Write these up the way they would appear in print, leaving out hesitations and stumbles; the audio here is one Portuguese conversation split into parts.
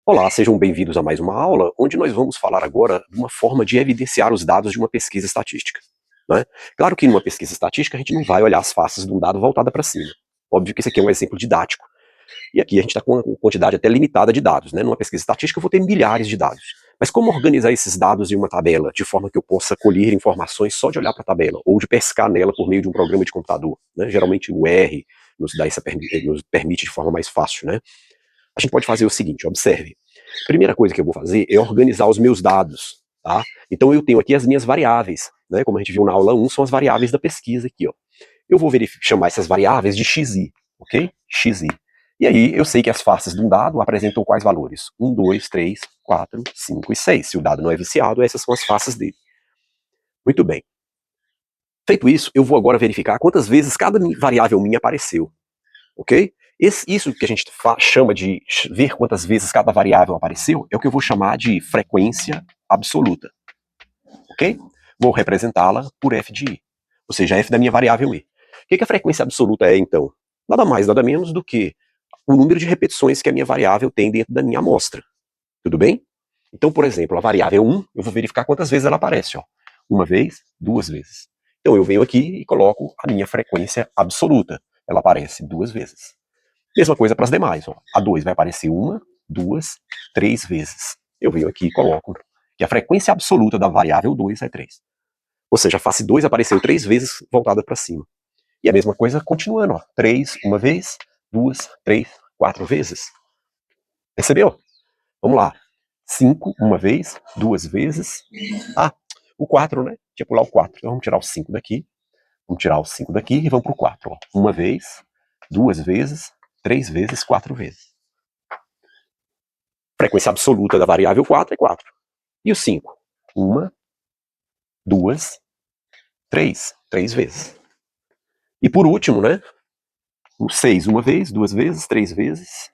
Olá, sejam bem-vindos a mais uma aula, onde nós vamos falar agora de uma forma de evidenciar os dados de uma pesquisa estatística, né? Claro que numa pesquisa estatística a gente não vai olhar as faces de um dado voltada para cima. Óbvio que esse aqui é um exemplo didático. E aqui a gente está com uma quantidade até limitada de dados, né? Numa pesquisa estatística eu vou ter milhares de dados. Mas como organizar esses dados em uma tabela, de forma que eu possa colher informações só de olhar para a tabela, ou de pescar nela por meio de um programa de computador, né? Geralmente o R nos permite de forma mais fácil, né? A gente pode fazer o seguinte, observe. Primeira coisa que eu vou fazer é organizar os meus dados, tá? Então eu tenho aqui as minhas variáveis, né? Como a gente viu na aula 1, são as variáveis da pesquisa aqui, ó. Eu vou chamar essas variáveis de xi, ok? Xi. E aí eu sei que as faces de um dado apresentam quais valores? 1, 2, 3, 4, 5 e 6. Se o dado não é viciado, essas são as faces dele. Muito bem. Feito isso, eu vou agora verificar quantas vezes cada variável minha apareceu, ok? Isso que a gente chama de ver quantas vezes cada variável apareceu é o que eu vou chamar de frequência absoluta, ok? Vou representá-la por f de i, ou seja, f da minha variável i. O que a frequência absoluta é, então? Nada mais, nada menos do que o número de repetições que a minha variável tem dentro da minha amostra. Tudo bem? Então, por exemplo, a variável 1, eu vou verificar quantas vezes ela aparece. Ó. Uma vez, duas vezes. Então, eu venho aqui e coloco a minha frequência absoluta. Ela aparece duas vezes. Mesma coisa para as demais. Ó. A 2 vai aparecer uma, duas, três vezes. Eu venho aqui e coloco que a frequência absoluta da variável 2 é 3. Ou seja, a face 2 apareceu três vezes voltada para cima. E a mesma coisa continuando. Ó. 3 uma vez, duas, três, quatro vezes. Percebeu? Vamos lá. 5 uma vez, duas vezes. Ah, o 4, né? Tinha que pular o 4. Então vamos tirar o 5 daqui. Vamos tirar o 5 daqui e vamos para o 4. Ó. Uma vez, duas vezes, três vezes, quatro vezes. Frequência absoluta da variável 4 é 4. E o 5? Uma, duas, três. Três vezes. E por último, né? O 6 uma vez, duas vezes, três vezes,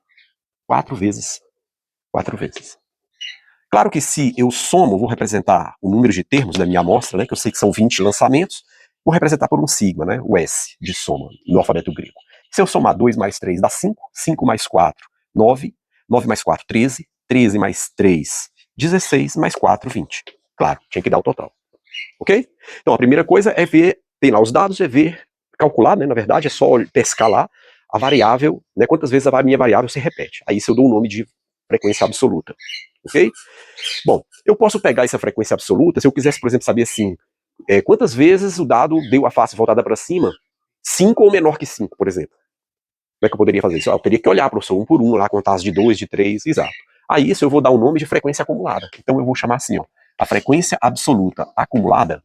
quatro vezes. Quatro vezes. Claro que se eu somo, vou representar o número de termos da minha amostra, né, que eu sei que são 20 lançamentos, vou representar por um sigma, né, o S de soma, no alfabeto grego. Se eu somar 2 mais 3 dá 5, 5 mais 4, 9, 9 mais 4, 13, 13 mais 3, 16, mais 4, 20. Claro, tinha que dar o total. Ok? Então a primeira coisa é ver, tem lá os dados, é ver, calcular, né, na verdade, é só pescar lá a variável, né, quantas vezes a minha variável se repete. Aí isso eu dou um nome de frequência absoluta. Ok? Bom, eu posso pegar essa frequência absoluta, se eu quisesse, por exemplo, saber assim, quantas vezes o dado deu a face voltada para cima, 5 ou menor que 5, por exemplo. Como é que eu poderia fazer isso? Eu teria que olhar, professor, um por um, lá, contar as de 2, de 3, exato. Aí isso eu vou dar o nome de frequência acumulada. Então eu vou chamar assim, ó, a frequência absoluta acumulada.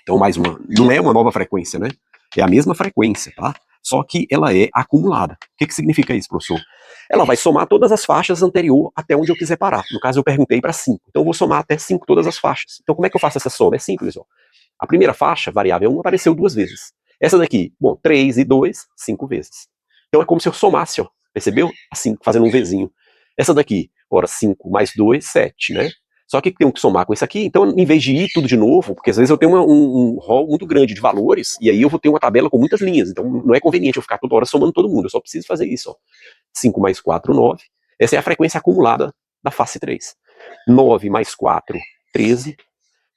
Então, mais uma, não é uma nova frequência, né? É a mesma frequência, tá? Só que ela é acumulada. O que significa isso, professor? Ela vai somar todas as faixas anterior até onde eu quiser parar. No caso, eu perguntei para 5. Então, eu vou somar até 5 todas as faixas. Então, como é que eu faço essa soma? É simples, ó. A primeira faixa, variável 1, apareceu duas vezes. Essa daqui, bom, 3 e 2, 5 vezes. Então, é como se eu somasse, ó. Percebeu? Assim, fazendo um Vzinho. Essa daqui, ora, 5 mais 2, 7, né? Só que tem que somar com isso aqui, então em vez de ir tudo de novo, porque às vezes eu tenho um rol muito grande de valores, e aí eu vou ter uma tabela com muitas linhas, então não é conveniente eu ficar toda hora somando todo mundo, eu só preciso fazer isso. Ó. 5 mais 4, 9. Essa é a frequência acumulada da face 3. 9 mais 4, 13.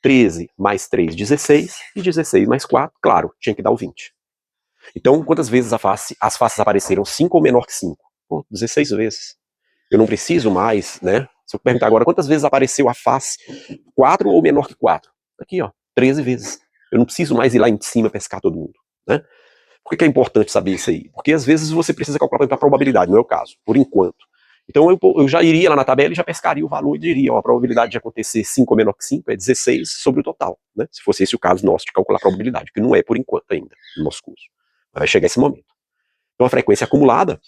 13 mais 3, 16. E 16 mais 4, claro, tinha que dar o 20. Então, quantas vezes as faces apareceram 5 ou menor que 5? Pô, 16 vezes. Eu não preciso mais, né? Se eu perguntar agora quantas vezes apareceu a face 4 ou menor que 4? Aqui, ó, 13 vezes. Eu não preciso mais ir lá em cima pescar todo mundo, né? Por que é importante saber isso aí? Porque às vezes você precisa calcular a probabilidade, não é o caso, por enquanto. Então eu já iria lá na tabela e já pescaria o valor e diria, ó, a probabilidade de acontecer 5 ou menor que 5 é 16 sobre o total, né? Se fosse esse o caso nosso de calcular a probabilidade, que não é por enquanto ainda, no nosso curso. Vai chegar esse momento. Então a frequência acumulada,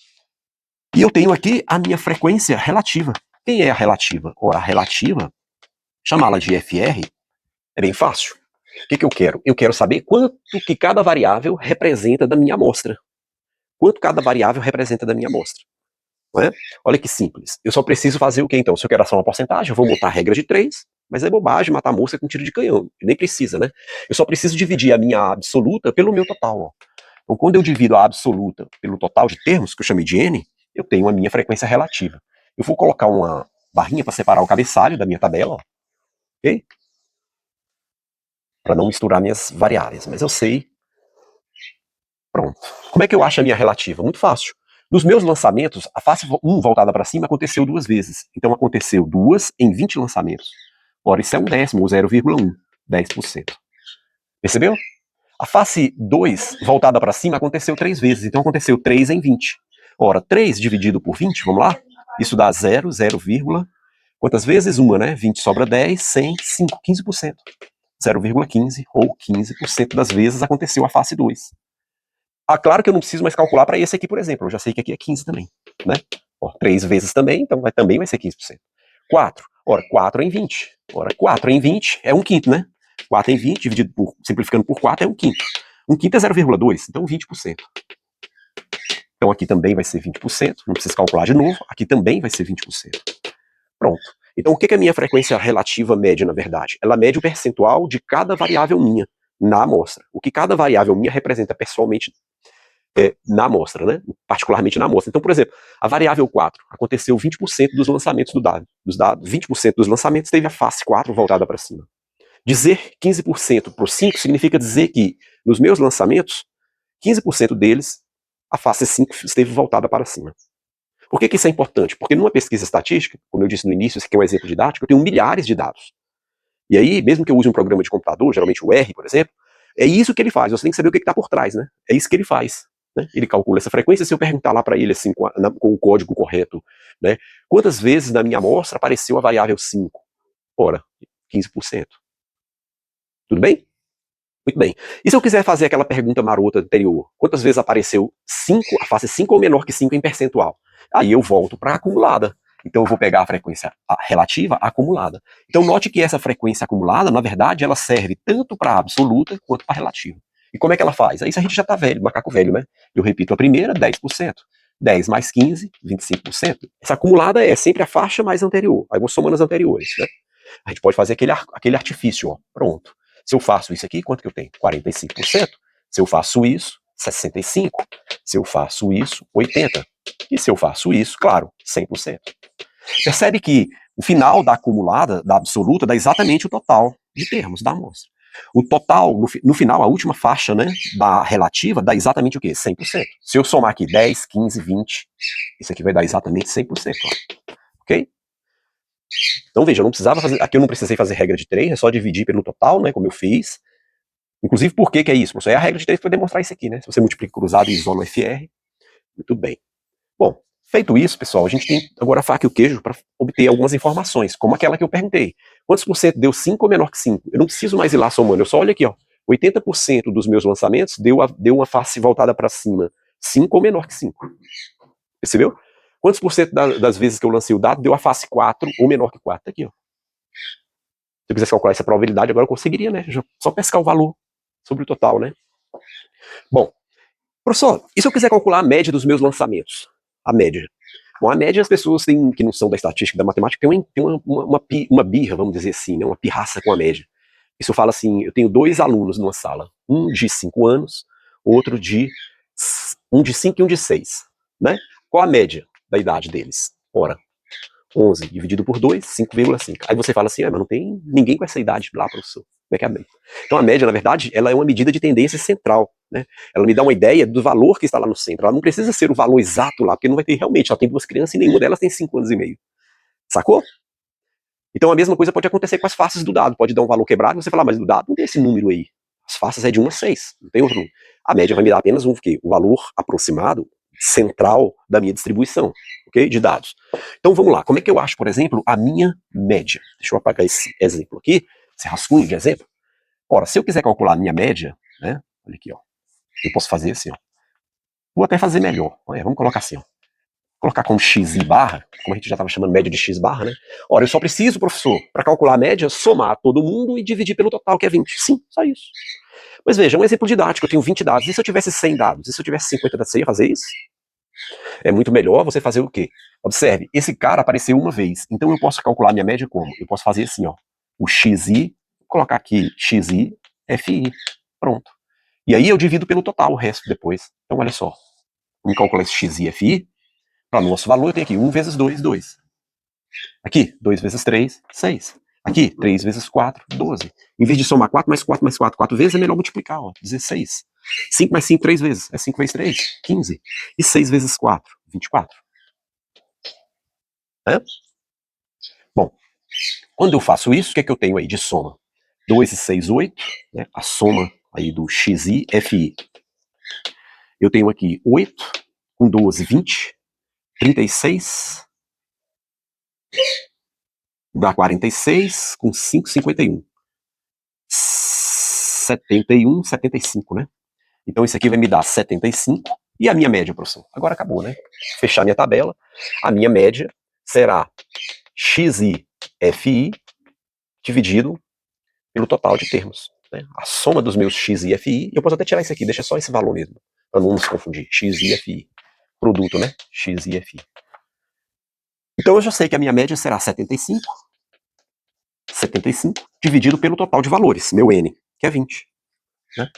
e eu tenho aqui a minha frequência relativa. Quem é a relativa? Ora, a relativa, chamá-la de FR, é bem fácil. O que eu quero? Eu quero saber quanto que cada variável representa da minha amostra. Quanto cada variável representa da minha amostra. Não é? Olha que simples. Eu só preciso fazer o que então? Se eu quero só uma porcentagem, eu vou montar a regra de 3, mas é bobagem matar a mosca com tiro de canhão. Nem precisa, né? Eu só preciso dividir a minha absoluta pelo meu total. Ó. Então, quando eu divido a absoluta pelo total de termos, que eu chamei de N, eu tenho a minha frequência relativa. Eu vou colocar barrinha para separar o cabeçalho da minha tabela, ó. Ok? Para não misturar minhas variáveis, mas eu sei. Pronto. Como é que eu acho a minha relativa? Muito fácil. Nos meus lançamentos, a face 1 voltada para cima aconteceu 2 vezes. Então aconteceu 2 em 20 lançamentos. Ora, isso é um décimo, ou 0,1, 10%. Percebeu? A face 2 voltada para cima aconteceu 3 vezes. Então aconteceu 3 em 20. Ora, 3 dividido por 20, vamos lá? Isso dá 0, 0, quantas vezes? Uma, né? 20 sobra 10, 100, 5, 15%. 0,15 ou 15% das vezes aconteceu a face 2. Ah, claro que eu não preciso mais calcular para esse aqui, por exemplo. Eu já sei que aqui é 15 também, né? Ó, 3 vezes também, então também vai ser 15%. 4. Ora, 4 em 20. Ora, 4 em 20 é 1/5, né? 4 em 20, dividido por, simplificando por 4, é 1/5. 1/5 é 0,2, então 20%. Então aqui também vai ser 20%, não preciso calcular de novo. Aqui também vai ser 20%. Pronto. Então o que é a minha frequência relativa média, na verdade? Ela mede o percentual de cada variável minha na amostra. O que cada variável minha representa pessoalmente na amostra, né? Particularmente na amostra. Então, por exemplo, a variável 4 aconteceu 20% dos lançamentos dos dados. 20% dos lançamentos teve a face 4 voltada para cima. Dizer 15% por 5 significa dizer que nos meus lançamentos, 15% deles, a face 5 esteve voltada para cima. Por que isso é importante? Porque numa pesquisa estatística, como eu disse no início, esse aqui é um exemplo didático, eu tenho milhares de dados. E aí, mesmo que eu use um programa de computador, geralmente o R, por exemplo, é isso que ele faz. Você tem que saber o que está por trás, né? É isso que ele faz. Né? Ele calcula essa frequência. Se eu perguntar lá para ele, assim, com o código correto, né? Quantas vezes na minha amostra apareceu a variável 5? Ora, 15%. Tudo bem? Muito bem. E se eu quiser fazer aquela pergunta marota anterior? Quantas vezes apareceu 5, a face 5 ou menor que 5 em percentual? Aí eu volto para a acumulada. Então eu vou pegar a frequência relativa acumulada. Então note que essa frequência acumulada, na verdade, ela serve tanto para a absoluta quanto para a relativa. E como é que ela faz? Aí isso a gente já está velho, macaco velho, né? Eu repito a primeira, 10%. 10 mais 15, 25%. Essa acumulada é sempre a faixa mais anterior. Aí eu vou somando as anteriores, né? A gente pode fazer aquele artifício, ó. Pronto. Se eu faço isso aqui, quanto que eu tenho? 45%. Se eu faço isso, 65%. Se eu faço isso, 80%. E se eu faço isso, claro, 100%. Percebe que o final da acumulada, da absoluta, dá exatamente o total de termos da amostra. O total, no final, a última faixa, né, da relativa, dá exatamente o quê? 100%. Se eu somar aqui 10, 15, 20, isso aqui vai dar exatamente 100%. Ó. Ok? Então veja, eu não precisava fazer, aqui eu não precisei fazer regra de 3, é só dividir pelo total, né, como eu fiz. Inclusive, por que é isso? Professor? É a regra de 3 para demonstrar isso aqui, né? Se você multiplica cruzado e isola o FR, muito bem. Bom, feito isso, pessoal, a gente tem agora a faca e o queijo para obter algumas informações, como aquela que eu perguntei. Quantos por cento deu 5 ou menor que 5? Eu não preciso mais ir lá somando, eu só olho aqui, ó. 80% dos meus lançamentos deu uma face voltada para cima, 5 ou menor que 5. Percebeu? Quantos por cento das vezes que eu lancei o dado deu a face 4 ou menor que 4? Tá aqui, ó. Se eu quisesse calcular essa probabilidade, agora eu conseguiria, né? Só pescar o valor sobre o total, né? Bom, professor, e se eu quiser calcular a média dos meus lançamentos? A média. Bom, a média as pessoas têm, que não são da estatística, da matemática, tem uma birra, vamos dizer assim, né? Uma pirraça com a média. Isso fala assim, eu tenho 2 alunos numa sala, um de 5 anos, outro de um de 5 e um de 6, né? Qual a média da idade deles? Ora, 11 dividido por 2, 5,5. Aí você fala assim, mas não tem ninguém com essa idade lá, professor. Como é que é a média? Então a média, na verdade, ela é uma medida de tendência central, né? Ela me dá uma ideia do valor que está lá no centro. Ela não precisa ser o valor exato lá, porque não vai ter realmente, só tem 2 crianças e nenhuma delas tem 5 anos e meio. Sacou? Então a mesma coisa pode acontecer com as faces do dado. Pode dar um valor quebrado e você fala, mas do dado não tem esse número aí. As faces é de 1 a 6, não tem outro número. A média vai me dar apenas o valor aproximado central da minha distribuição, ok? De dados. Então vamos lá, como é que eu acho, por exemplo, a minha média? Deixa eu apagar esse exemplo aqui, esse rascunho de exemplo. Ora, se eu quiser calcular a minha média, né? Olha aqui, ó. Eu posso fazer assim, ó. Vou até fazer melhor. Olha, vamos colocar assim, ó. Colocar como x e barra, como a gente já estava chamando média de x barra, né? Ora, eu só preciso, professor, para calcular a média, somar todo mundo e dividir pelo total, que é 20. Sim, só isso. Mas veja, um exemplo didático, eu tenho 20 dados. E se eu tivesse 100 dados? E se eu tivesse 50 dados? Você ia fazer isso? É muito melhor você fazer o quê? Observe, esse cara apareceu uma vez. Então eu posso calcular minha média como? Eu posso fazer assim, ó. O xi, colocar aqui xi, fi. Pronto. E aí eu divido pelo total o resto depois. Então olha só. Vamos calcular esse xi, fi. Para o nosso valor eu tenho aqui 1 vezes 2, 2. Aqui, 2 vezes 3, 6. Aqui, 3 vezes 4, 12. Em vez de somar 4 mais 4 mais 4, 4 vezes, é melhor multiplicar, ó, 16. 5 mais 5, 3 vezes. É 5 vezes 3, 15. E 6 vezes 4, 24. É? Bom, quando eu faço isso, o que é que eu tenho aí de soma? 2 e 6, 8. Né? A soma aí do xi, fi. Eu tenho aqui 8 com 12, 20. 36 dá 46, com 5, 51. 71, 75, né? Então isso aqui vai me dar 75. E a minha média, professor? Agora acabou, né? Fechar minha tabela. A minha média será xi, fi, dividido pelo total de termos. Né? A soma dos meus xi e fi. Eu posso até tirar isso aqui, deixa só esse valor mesmo. Para não nos confundir. Xi e fi. Produto, né? Xi e fi. Então eu já sei que a minha média será 75 dividido pelo total de valores, meu n, que é 20. Né?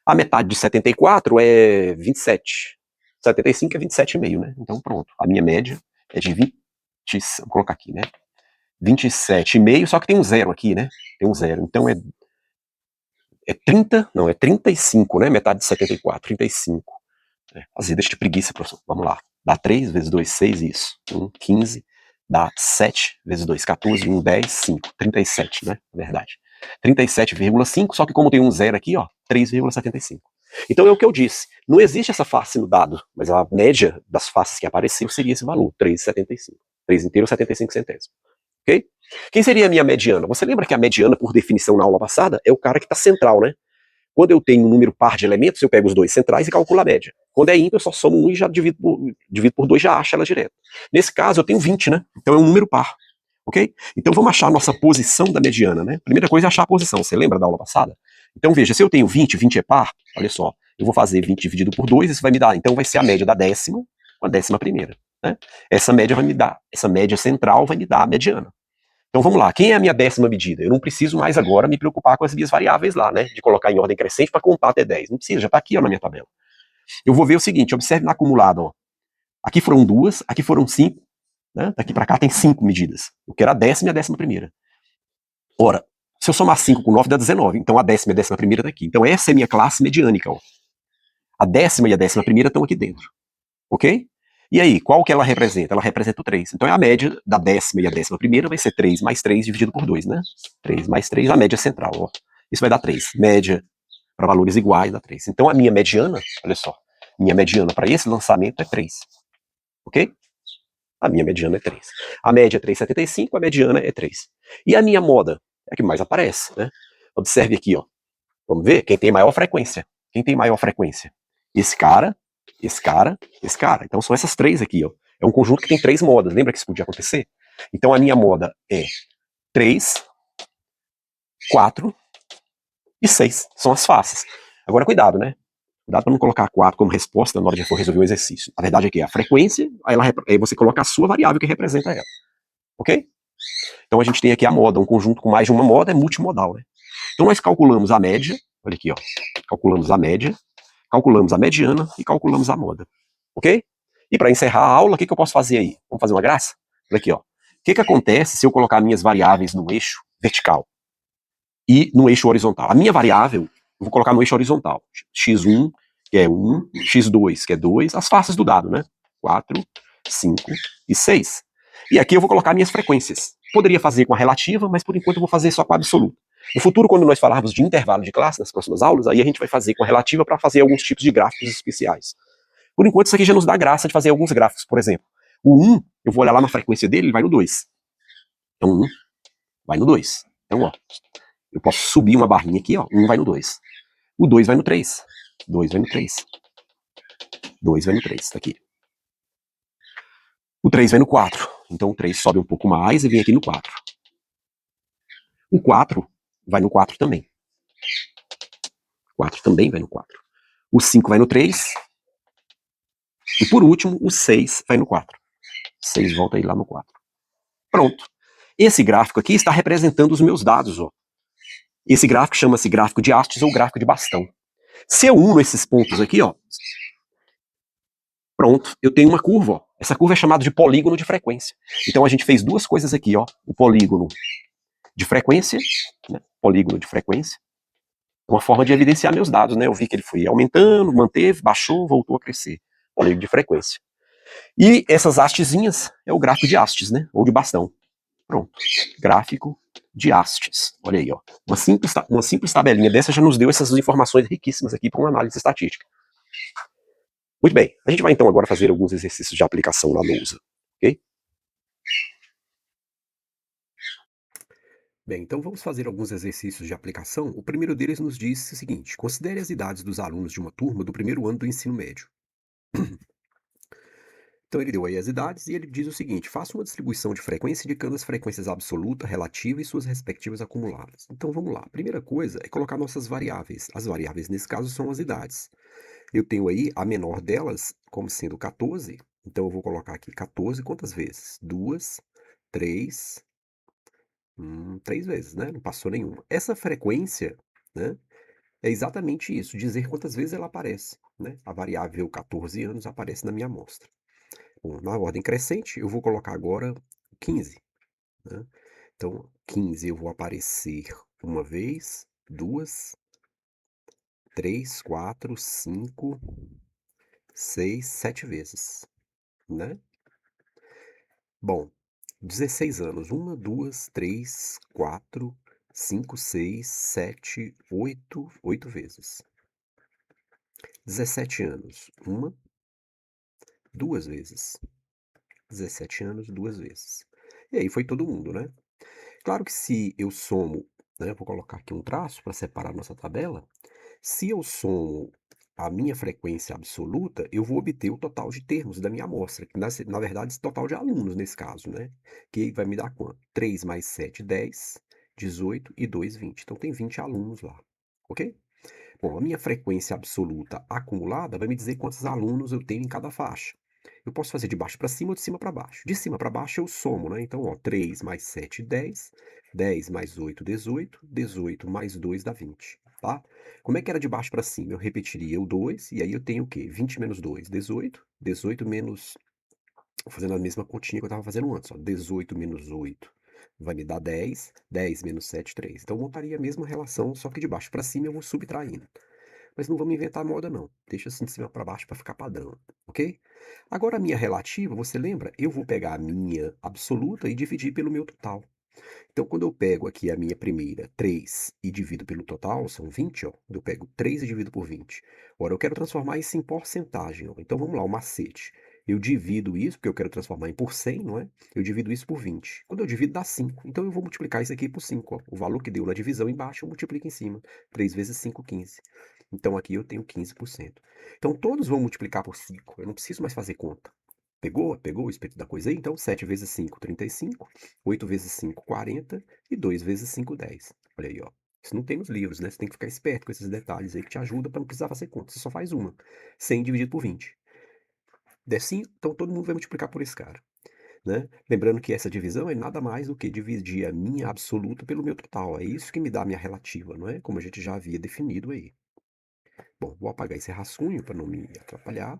A metade de 74 é 27. 75 é 27,5, né? Então pronto, a minha média é de 20, vou colocar aqui, né? 27,5, só que tem um zero aqui, né? Tem um zero, então é 30, não, é 35, né? Metade de 74, 35. Fazer, deixa de preguiça, professor. Vamos lá. Dá 3 vezes 2, 6, isso. 1, 15. Dá 7 vezes 2, 14. 1, 10, 5. 37, né? Na verdade. 37,5, só que como tem um zero aqui, ó, 3,75. Então é o que eu disse. Não existe essa face no dado, mas a média das faces que apareceu seria esse valor, 3,75. 3 inteiro, 75 centésimos. Ok? Quem seria a minha mediana? Você lembra que a mediana, por definição na aula passada, é o cara que está central, né? Quando eu tenho um número par de elementos, eu pego os dois centrais e calculo a média. Quando é ímpar, eu só somo um e já divido por 2, já acho ela direto. Nesse caso, eu tenho 20, né? Então é um número par. Ok? Então vamos achar a nossa posição da mediana, né? Primeira coisa é achar a posição. Você lembra da aula passada? Então veja, se eu tenho 20, 20 é par, olha só, eu vou fazer 20 dividido por 2, isso vai me dar, então vai ser a média da décima com a 11ª. Né? Essa média vai me dar, essa média central vai me dar a mediana. Então vamos lá, quem é a minha 10ª medida? Eu não preciso mais agora me preocupar com as minhas variáveis lá, né? De colocar em ordem crescente para contar até 10. Não precisa, já está aqui ó, na minha tabela. Eu vou ver o seguinte, observe na acumulada. Ó. Aqui foram 2, aqui foram 5. Né? Daqui para cá tem 5 medidas. Eu quero a 10ª e a 11ª. Ora, se eu somar 5 com 9 dá 19. Então a 10ª e a 11ª está aqui. Então essa é a minha classe mediânica. Ó. A 10ª e a 11ª estão aqui dentro. Ok? E aí, qual que ela representa? Ela representa o 3. Então a média da 10ª e a 11ª vai ser 3 mais 3 dividido por 2, né? 3 mais 3, a média central. Ó. Isso vai dar 3. Média para valores iguais dá 3. Então a minha mediana, olha só, minha mediana para esse lançamento é 3. Ok? A minha mediana é 3. A média é 3,75, a mediana é 3. E a minha moda é a que mais aparece, né? Observe aqui, ó. Vamos ver quem tem maior frequência. Quem tem maior frequência? Esse cara, esse cara, esse cara. Então são essas três aqui, ó. É um conjunto que tem 3 modas. Lembra que isso podia acontecer? Então a minha moda é 3, 4 e 6. São as faces. Agora cuidado, né? Cuidado para não colocar 4 como resposta na hora de for resolver o exercício. A verdade é que a frequência, aí você coloca a sua variável que representa ela. Ok? Então a gente tem aqui a moda. Um conjunto com mais de uma moda é multimodal, né? Então nós calculamos a média. Olha aqui, ó. Calculamos a média. Calculamos a mediana e calculamos a moda. Ok? E para encerrar a aula, o que eu posso fazer aí? Vamos fazer uma graça? Olha aqui, ó. O que acontece se eu colocar minhas variáveis no eixo vertical e no eixo horizontal? A minha variável, eu vou colocar no eixo horizontal. x1, que é 1, x2, que é 2, as faces do dado, né? 4, 5 e 6. E aqui eu vou colocar minhas frequências. Poderia fazer com a relativa, mas por enquanto eu vou fazer só com a absoluta. No futuro, quando nós falarmos de intervalo de classe, nas próximas aulas, aí a gente vai fazer com a relativa para fazer alguns tipos de gráficos especiais. Por enquanto, isso aqui já nos dá graça de fazer alguns gráficos. Por exemplo, o 1, eu vou olhar lá na frequência dele, ele vai no 2. Então, 1 vai no 2. Então, ó, eu posso subir uma barrinha aqui, ó, 1 vai no 2. O 2 vai no 3. 2 vai no 3. 2 vai no 3, tá aqui. O 3 vai no 4. Então, o 3 sobe um pouco mais e vem aqui no 4. O 4 vai no 4 também. 4 também vai no 4. O 5 vai no 3. E por último, o 6 vai no 4. 6 volta aí lá no 4. Pronto. Esse gráfico aqui está representando os meus dados. Ó. Esse gráfico chama-se gráfico de hastes ou gráfico de bastão. Se eu uno esses pontos aqui, ó, pronto, eu tenho uma curva. Ó. Essa curva é chamada de polígono de frequência. Então a gente fez duas coisas aqui, ó. O polígono de frequência, né? Polígono de frequência. Uma forma de evidenciar meus dados, né? Eu vi que ele foi aumentando, manteve, baixou, voltou a crescer. Polígono de frequência. E essas hastezinhas é o gráfico de hastes, né? Ou de bastão. Pronto. Gráfico de hastes. Olha aí, ó. Uma simples tabelinha dessa já nos deu essas informações riquíssimas aqui para uma análise estatística. Muito bem. A gente vai então agora fazer alguns exercícios de aplicação na lousa. Ok? Bem, então vamos fazer alguns exercícios de aplicação. O primeiro deles nos diz o seguinte: considere as idades dos alunos de uma turma do primeiro ano do ensino médio. Então ele deu aí as idades e ele diz o seguinte: faça uma distribuição de frequência indicando as frequências absoluta, relativa e suas respectivas acumuladas. Então vamos lá. A primeira coisa é colocar nossas variáveis. As variáveis nesse caso são as idades. Eu tenho aí a menor delas como sendo 14. Então eu vou colocar aqui 14 quantas vezes? Duas, três, três vezes, né? Não passou nenhuma. Essa frequência, né? É exatamente isso, dizer quantas vezes ela aparece, né? A variável 14 anos aparece na minha amostra. Bom, na ordem crescente, eu vou colocar agora 15, né? Então, 15 eu vou aparecer uma vez, duas, três, quatro, cinco, seis, sete vezes, né? Bom, 16 anos, uma, duas, três, quatro, cinco, seis, sete, oito vezes. 17 anos, uma, duas vezes. 17 anos, duas vezes. E aí foi todo mundo, né? Claro que se eu somo, né, vou colocar aqui um traço para separar a nossa tabela. Se eu somo a minha frequência absoluta, eu vou obter o total de termos da minha amostra, que na verdade esse total de alunos nesse caso, né? Que vai me dar quanto? 3 mais 7, 10, 18 e 2, 20. Então tem 20 alunos lá, ok? Bom, a minha frequência absoluta acumulada vai me dizer quantos alunos eu tenho em cada faixa. Eu posso fazer de baixo para cima ou de cima para baixo. De cima para baixo eu somo, né? Então, ó, 3 mais 7, 10. 10 mais 8, 18. 18 mais 2 dá 20, tá? Como é que era de baixo para cima? Eu repetiria o 2, e aí eu tenho o quê? 20 menos 2, 18. 18 menos... Vou fazendo a mesma continha que eu estava fazendo antes, ó. 18 menos 8 vai me dar 10. 10 menos 7, 3. Então, eu montaria a mesma relação, só que de baixo para cima eu vou subtraindo. Mas não vamos inventar moda não. Deixa assim de cima para baixo para ficar padrão, ok? Agora a minha relativa, você lembra? Eu vou pegar a minha absoluta e dividir pelo meu total. Então, quando eu pego aqui a minha primeira 3 e divido pelo total, são 20, ó. Eu pego 3 e divido por 20. Agora, eu quero transformar isso em porcentagem, ó. Então, vamos lá, o macete. Eu divido isso, porque eu quero transformar em por 100, não é? Eu divido isso por 20. Quando eu divido, dá 5. Então, eu vou multiplicar isso aqui por 5, ó. O valor que deu na divisão embaixo, eu multiplico em cima. 3 vezes 5, 15. Então, aqui eu tenho 15%. Então, todos vão multiplicar por 5. Eu não preciso mais fazer conta. Pegou? Pegou o espírito da coisa aí? Então, 7 vezes 5, 35. 8 vezes 5, 40. E 2 vezes 5, 10. Olha aí, ó. Isso não tem nos livros, né? Você tem que ficar esperto com esses detalhes aí que te ajuda para não precisar fazer conta. Você só faz uma. 100 dividido por 20. Der 5, então todo mundo vai multiplicar por esse cara, né? Lembrando que essa divisão é nada mais do que dividir a minha absoluta pelo meu total. É isso que me dá a minha relativa, não é? Como a gente já havia definido aí. Bom, vou apagar esse rascunho para não me atrapalhar.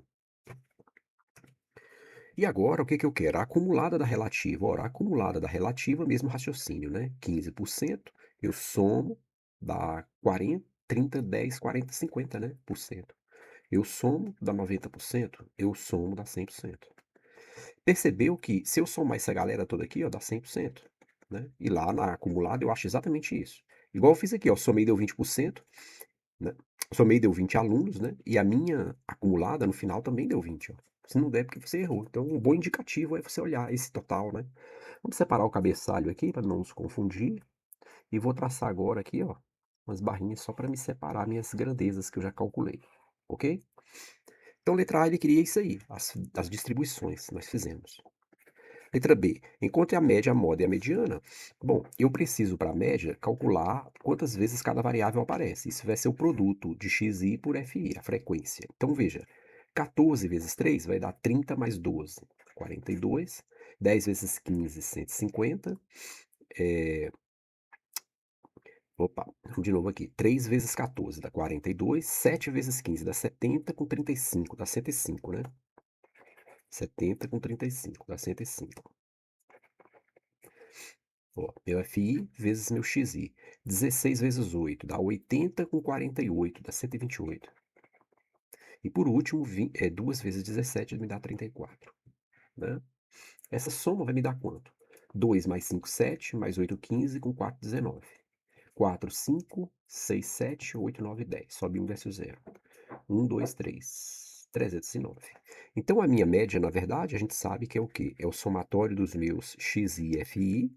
E agora, o que que eu quero? A acumulada da relativa. Ora, a acumulada da relativa, mesmo raciocínio, né? 15%, eu somo, dá 40, 30, 10, 40, 50, né? Por cento. Eu somo, dá 90%, eu somo, dá 100%. Percebeu que se eu somar essa galera toda aqui, ó, dá 100%, né? E lá na acumulada eu acho exatamente isso. Igual eu fiz aqui, ó, somei deu 20%, né? Somei deu 20 alunos, né? E a minha acumulada no final também deu 20, ó. Se não der, é porque você errou. Então, um bom indicativo é você olhar esse total, né? Vamos separar o cabeçalho aqui para não nos confundir. E vou traçar agora aqui, ó, umas barrinhas só para me separar minhas grandezas que eu já calculei, ok? Então, letra A, ele queria isso aí, as distribuições que nós fizemos. Letra B, encontre a média, a moda e a mediana. Bom, eu preciso para a média calcular quantas vezes cada variável aparece. Isso vai ser o produto de xi por fi, a frequência. Então veja, 14 vezes 3 vai dar 30 mais 12, 42. 10 vezes 15, 150. Opa, vamos de novo aqui. 3 vezes 14 dá 42. 7 vezes 15 dá 70, com 35 dá 105, né? 70 com 35, dá 105. Ó, meu FI vezes meu XI. 16 vezes 8 dá 80 com 48, dá 128. E por último, 2 vezes 17 me dá 34. Né? Essa soma vai me dar quanto? 2 mais 5, 7, mais 8, 15, com 4, 19. 4, 5, 6, 7, 8, 9, 10. Sobe 1, desce o 0. 1, 2, 3. 309. Então a minha média, na verdade, a gente sabe que é o quê? É o somatório dos meus XI e FI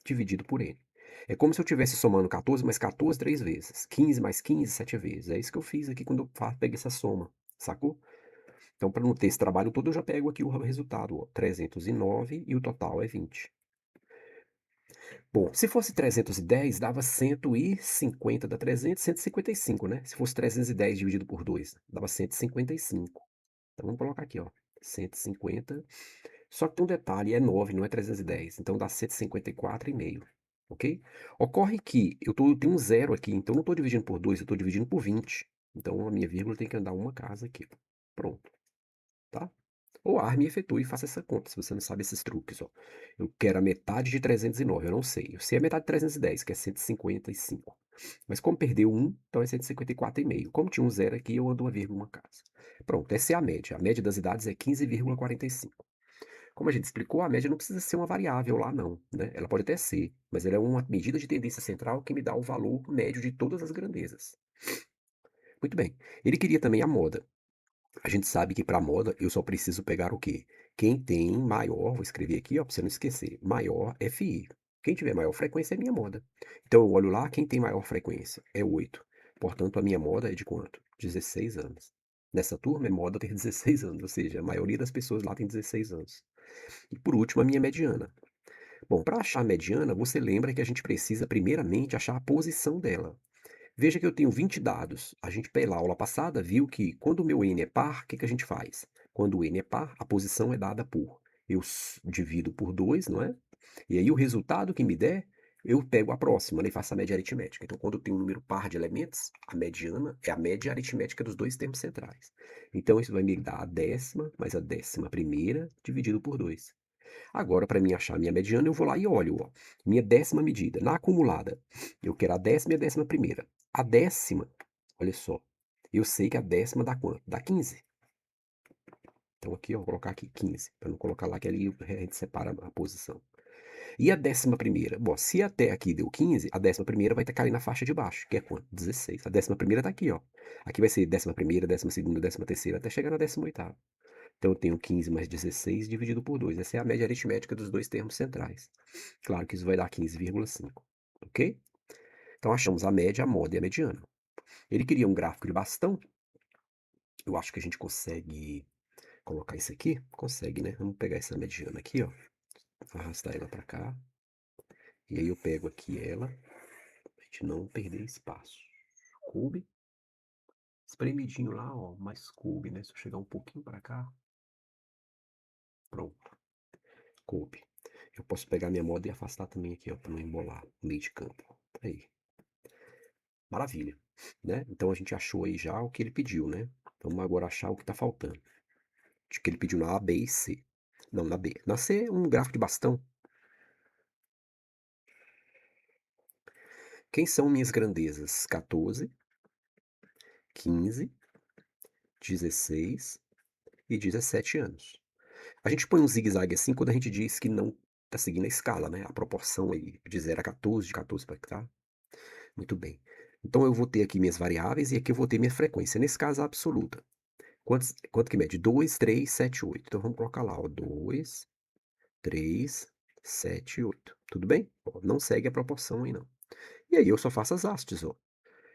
dividido por N. É como se eu estivesse somando 14 mais 14 três vezes. 15 mais 15, 7 vezes. É isso que eu fiz aqui quando eu peguei essa soma. Sacou? Então, para não ter esse trabalho todo, eu já pego aqui o resultado, ó, 309 e o total é 20. Bom, se fosse 310, dava 150, dá 300, 155, né? Se fosse 310 dividido por 2, dava 155. Então, vamos colocar aqui, ó, 150. Só que tem um detalhe, é 9, não é 310, então dá 154,5, ok? Ocorre que eu tenho um zero aqui, então eu não estou dividindo por 2, eu estou dividindo por 20. Então, a minha vírgula tem que andar uma casa aqui. Pronto, tá? Ou arme e efetue e faça essa conta, se você não sabe esses truques, ó. Eu quero a metade de 309, eu não sei. Eu sei a metade de 310, que é 155. Mas como perdeu um, então é 154,5. Como tinha um zero aqui, eu ando uma vírgula uma casa. Pronto, essa é a média. A média das idades é 15,45. Como a gente explicou, a média não precisa ser uma variável lá não, né? Ela pode até ser, mas ela é uma medida de tendência central que me dá o valor médio de todas as grandezas. Muito bem. Ele queria também a moda. A gente sabe que para moda eu só preciso pegar o quê? Quem tem maior, vou escrever aqui, ó, para você não esquecer, maior FI. Quem tiver maior frequência é minha moda. Então eu olho lá, quem tem maior frequência é 8. Portanto, a minha moda é de quanto? 16 anos. Nessa turma, a moda tem 16 anos, ou seja, a maioria das pessoas lá tem 16 anos. E por último, a minha mediana. Bom, para achar a mediana, você lembra que a gente precisa primeiramente achar a posição dela. Veja que eu tenho 20 dados. A gente, pela aula passada, viu que quando o meu n é par, o que que a gente faz? Quando o n é par, a posição é dada por. Eu divido por 2, não é? E aí o resultado que me der, eu pego a próxima, né, e faço a média aritmética. Então, quando eu tenho um número par de elementos, a mediana é a média aritmética dos dois termos centrais. Então, isso vai me dar a décima mais a 11ª dividido por 2. Agora, para mim achar a minha mediana, eu vou lá e olho, ó, minha décima medida. Na acumulada, eu quero a décima e a 11ª. A décima, olha só, eu sei que a décima dá quanto? Dá 15. Então aqui, ó, vou colocar aqui 15, para não colocar lá que ali a gente separa a posição. E a 11ª? Bom, se até aqui deu 15, a 11ª vai estar caindo na faixa de baixo, que é quanto? 16. A 11ª tá aqui, ó. Aqui vai ser 11ª, 12ª, 13ª, até chegar na 18ª. Então eu tenho 15 mais 16 dividido por 2. Essa é a média aritmética dos dois termos centrais. Claro que isso vai dar 15,5. Ok? Então achamos a média, a moda e a mediana. Ele queria um gráfico de bastão. Eu acho que a gente consegue colocar isso aqui. Consegue, né? Vamos pegar essa mediana aqui, ó. Arrastar ela para cá. E aí eu pego aqui ela. Pra gente não perder espaço. Cube. Espremidinho lá, ó. Mais cube, né? Se eu chegar um pouquinho para cá. Pronto. Cube. Eu posso pegar minha moda e afastar também aqui, ó, para não embolar no meio de campo. Aí. Maravilha, né? Então a gente achou aí já o que ele pediu, né? Vamos agora achar o que está faltando. De que ele pediu na A, B e C. Não, na B. Na C, um gráfico de bastão. Quem são minhas grandezas? 14, 15, 16 e 17 anos. A gente põe um zigue-zague assim quando a gente diz que não está seguindo a escala, né? A proporção aí de 0 a 14, de 14 para cá. Muito bem. Então eu vou ter aqui minhas variáveis e aqui eu vou ter minha frequência. Nesse caso, a absoluta. Quanto que mede? 2, 3, 7, 8. Então vamos colocar lá, ó, 2, 3, 7, 8. Tudo bem? Ó, não segue a proporção aí não. E aí eu só faço as hastes, ó.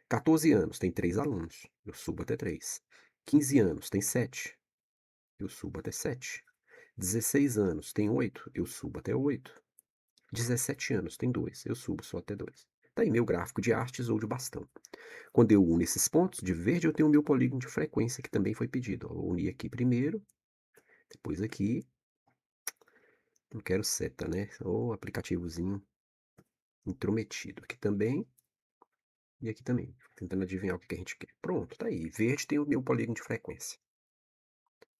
14 anos, tem 3 alunos. Eu subo até 3. 15 anos, tem 7. Eu subo até 7. 16 anos, tem 8. Eu subo até 8. 17 anos, tem 2. Eu subo só até 2. Tá aí meu gráfico de hastes ou de bastão. Quando eu uno esses pontos, de verde eu tenho o meu polígono de frequência, que também foi pedido. Ó, eu uni aqui primeiro, depois aqui. Não quero seta, né? Ou aplicativozinho intrometido. Aqui também. E aqui também. Tentando adivinhar o que a gente quer. Pronto, tá aí. Verde tem o meu polígono de frequência.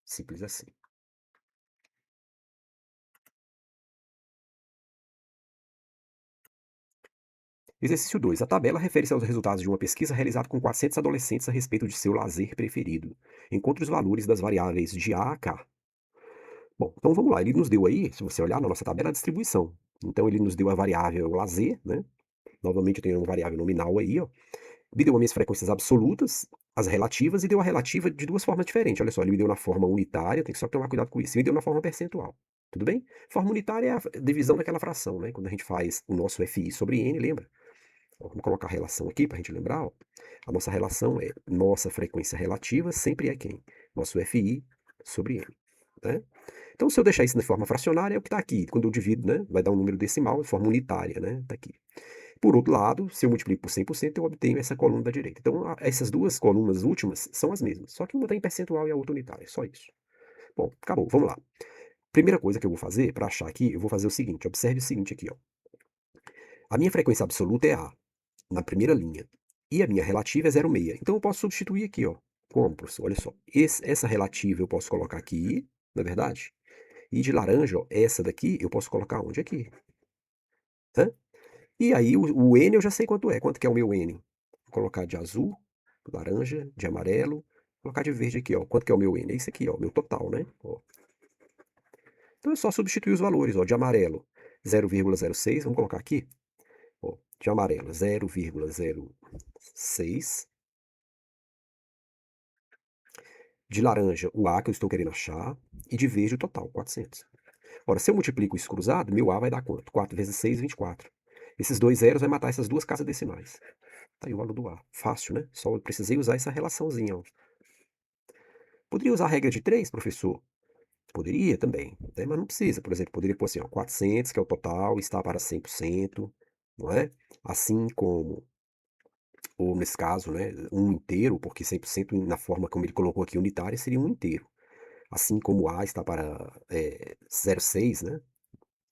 Simples assim. Exercício 2. A tabela refere-se aos resultados de uma pesquisa realizada com 400 adolescentes a respeito de seu lazer preferido. Encontre os valores das variáveis de A a K. Bom, então vamos lá. Ele nos deu aí, se você olhar na nossa tabela, a distribuição. Então ele nos deu a variável lazer, né? Novamente eu tenho uma variável nominal aí, ó. Me deu as minhas frequências absolutas, as relativas, e deu a relativa de duas formas diferentes. Olha só, ele me deu na forma unitária, tem que só tomar cuidado com isso. E me deu na forma percentual. Tudo bem? Forma unitária é a divisão daquela fração, né? Quando a gente faz o nosso FI sobre N, lembra? Ó, vamos colocar a relação aqui para a gente lembrar. Ó. A nossa relação é nossa frequência relativa sempre é quem? Nosso FI sobre N. Né? Então, se eu deixar isso de forma fracionária, é o que está aqui. Quando eu divido, né, vai dar um número decimal de forma unitária, né? Está aqui. Por outro lado, se eu multiplico por 100%, eu obtenho essa coluna da direita. Então, essas duas colunas últimas são as mesmas, só que uma está em percentual e a outra unitária, só isso. Bom, acabou, vamos lá. Primeira coisa que eu vou fazer, para achar aqui, eu vou fazer o seguinte, observe o seguinte aqui, ó. A minha frequência absoluta é A, na primeira linha, e a minha relativa é 0,6. Então, eu posso substituir aqui, ó. Como, professor? Olha só, essa relativa eu posso colocar aqui, não é verdade? E de laranja, ó, essa daqui eu posso colocar onde? Aqui. Hã? E aí o N eu já sei quanto é. Quanto que é o meu N? Vou colocar de azul, laranja, de amarelo. Vou colocar de verde aqui, ó. Quanto que é o meu N? É isso aqui, ó, meu total, né? Ó. Então é só substituir os valores, ó. De amarelo, 0,06, vamos colocar aqui. Ó, de amarelo, 0,06. De laranja, o A que eu estou querendo achar. E de verde, o total, 400. Ora, se eu multiplico isso cruzado, meu A vai dar quanto? 4 vezes 6, 24. Esses dois zeros vai matar essas duas casas decimais. Tá aí o valor do A. Fácil, né? Só eu precisei usar essa relaçãozinha, ó. Poderia usar a regra de 3, professor? Poderia também, né? Mas não precisa. Por exemplo, poderia pôr assim, ó, 400, que é o total, está para 100%, não é? Assim como, ou nesse caso, né, um inteiro, porque 100% na forma como ele colocou aqui unitária seria um inteiro. Assim como A está para 0,6, né?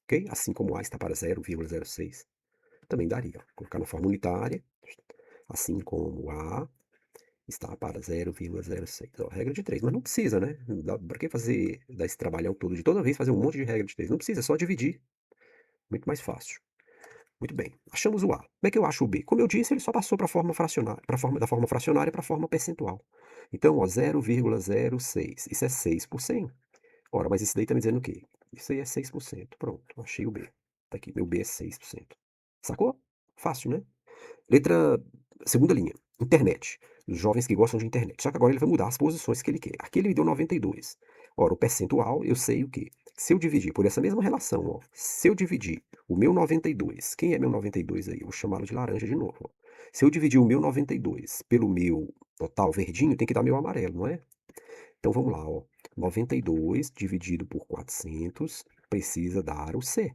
Ok? Assim como A está para 0,06. Também daria. Ó. Colocar na forma unitária, assim como A está para 0,06. Ó, regra de 3, mas não precisa, né? Para que fazer, dar esse trabalhão todo de toda vez fazer um monte de regra de 3? Não precisa, é só dividir. Muito mais fácil. Muito bem. Achamos o A. Como é que eu acho o B? Como eu disse, ele só passou para a forma fracionária, da forma fracionária para a forma percentual. Então, ó, 0,06. Isso é 6 por 100. Ora, mas isso daí está me dizendo o quê? Isso aí é 6%. Pronto, achei o B. Tá aqui, meu B é 6%. Sacou? Fácil, né? Letra, segunda linha, internet. Os jovens que gostam de internet. Só que agora ele vai mudar as posições que ele quer. Aqui ele me deu 92. Ora, o percentual, eu sei o quê? Se eu dividir por essa mesma relação, ó, se eu dividir o meu 92, quem é meu 92 aí? Eu vou chamá-lo de laranja de novo. Ó. Se eu dividir o meu 92 pelo meu total verdinho, tem que dar meu amarelo, não é? Então vamos lá, ó. 92 dividido por 400 precisa dar o C.